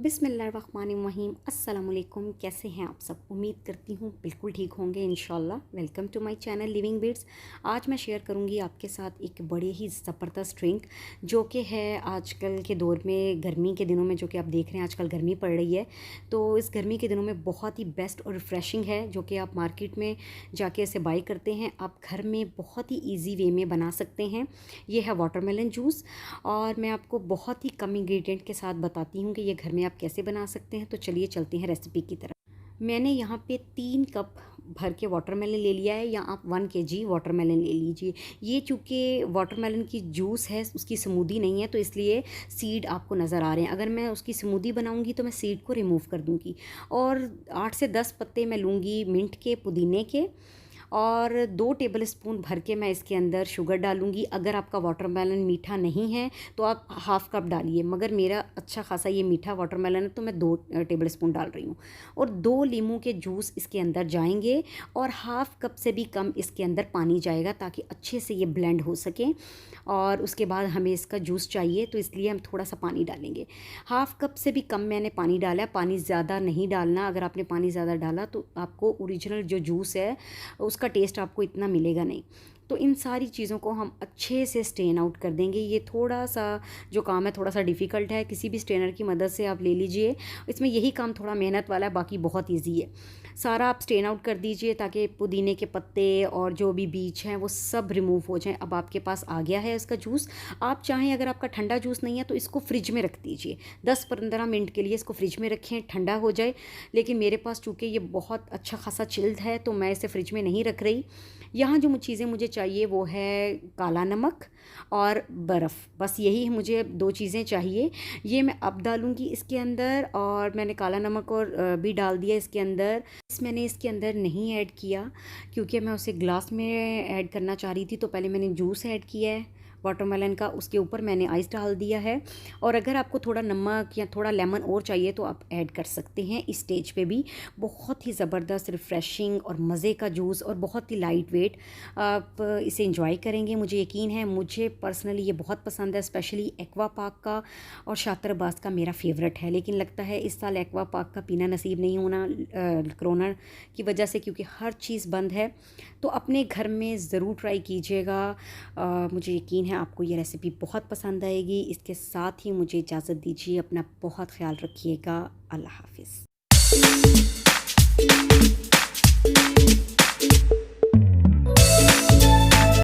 बिस्मिल्लाहिर्रहमानिर्रहीम अस्सलाम वालेकुम। कैसे हैं आप सब? उम्मीद करती हूँ बिल्कुल ठीक होंगे इंशाल्लाह। Welcome to my channel Living Bits. आज मैं शेयर करूँगी आपके साथ एक बड़े ही ज़बरदस्त ड्रिंक जो कि है आजकल के दौर में, गर्मी के दिनों में, जो कि आप देख रहे हैं आजकल गर्मी पड़ रही है, तो इस गर्मी के दिनों में बहुत ही बेस्ट और रिफ़्रेशिंग है, जो कि आप मार्केट में जाके इसे बाई करते हैं, आप घर में बहुत ही ईजी वे में बना सकते हैं। ये है वाटरमेलन जूस और मैं आपको बहुत ही कम इंग्रेडिएंट के साथ बताती हूँ कि ये घर में आप कैसे बना सकते हैं। तो चलिए चलते हैं रेसिपी की तरफ। मैंने यहाँ पे 3 कप भर के वाटरमेलन ले लिया है, या आप 1 kg वाटरमेलन ले लीजिए। ये चूँकि वाटरमेलन की जूस है, उसकी स्मूदी नहीं है, तो इसलिए सीड आपको नज़र आ रहे हैं। अगर मैं उसकी स्मूदी बनाऊंगी तो मैं सीड को रिमूव कर दूंगी। और 8 से 10 पत्ते मैं लूँगी मिंट के, पुदीने के, और 2 टेबल स्पून भर के मैं इसके अंदर शुगर डालूँगी। अगर आपका वाटरमेलन मीठा नहीं है तो आप हाफ़ कप डालिए, मगर मेरा अच्छा खासा ये मीठा वाटरमेलन है तो मैं 2 टेबल स्पून डाल रही हूँ। और 2 लीमू के जूस इसके अंदर जाएंगे, और हाफ़ कप से भी कम इसके अंदर पानी जाएगा ताकि अच्छे से ये ब्लेंड हो सके। और उसके बाद हमें इसका जूस चाहिए, तो इसलिए हम थोड़ा सा पानी डालेंगे। हाफ़ कप से भी कम मैंने पानी डाला है, पानी ज़्यादा नहीं डालना। अगर आपने पानी ज़्यादा डाला तो आपको ओरिजिनल जो जूस है उसका टेस्ट आपको इतना मिलेगा नहीं। तो इन सारी चीज़ों को हम अच्छे से स्ट्रेन आउट कर देंगे। ये थोड़ा सा जो काम है थोड़ा सा डिफ़िकल्ट है, किसी भी स्ट्रेनर की मदद से आप ले लीजिए। इसमें यही काम थोड़ा मेहनत वाला है, बाकी बहुत ईजी है। सारा आप स्ट्रेन आउट कर दीजिए ताकि पुदीने के पत्ते और जो भी बीज हैं वो सब रिमूव हो जाएं। अब आपके पास आ गया है इसका जूस। आप चाहें, अगर आपका ठंडा जूस नहीं है तो इसको फ्रिज में रख दीजिए, 10-15 मिनट के लिए इसको फ्रिज में रखें, ठंडा हो जाए। लेकिन मेरे पास चूँकि ये बहुत अच्छा खासा चिल्ड है तो मैं इसे फ्रिज में नहीं रख रही। यहाँ जो चीज़ें मुझे चाहिए वो है काला नमक और बर्फ़, बस यही मुझे 2 चीज़ें चाहिए। ये मैं अब डालूँगी इसके अंदर, और मैंने काला नमक और भी डाल दिया इसके अंदर। मैंने इसके अंदर नहीं ऐड किया क्योंकि मैं उसे ग्लास में ऐड करना चाह रही थी, तो पहले मैंने जूस ऐड किया है वाटरमेलन का, उसके ऊपर मैंने आइस डाल दिया है। और अगर आपको थोड़ा नमक या थोड़ा लेमन और चाहिए तो आप ऐड कर सकते हैं इस स्टेज पे भी। बहुत ही ज़बरदस्त रिफ़्रेशिंग और मज़े का जूस, और बहुत ही लाइट वेट। आप इसे इंजॉय करेंगे, मुझे यकीन है। मुझे पर्सनली ये बहुत पसंद है, स्पेशली एक्वा पार्क का और शातरबाज़ का मेरा फेवरेट है। लेकिन लगता है इस साल एक्वा पार्क का पीना नसीब नहीं होना कोरोना की वजह से, क्योंकि हर चीज़ बंद है। तो अपने घर में ज़रूर ट्राई कीजिएगा। मुझे यकीन है आपको ये रेसिपी बहुत पसंद आएगी। इसके साथ ही मुझे इजाज़त दीजिए, अपना बहुत ख्याल रखिएगा। अल्लाह हाफ़िज़।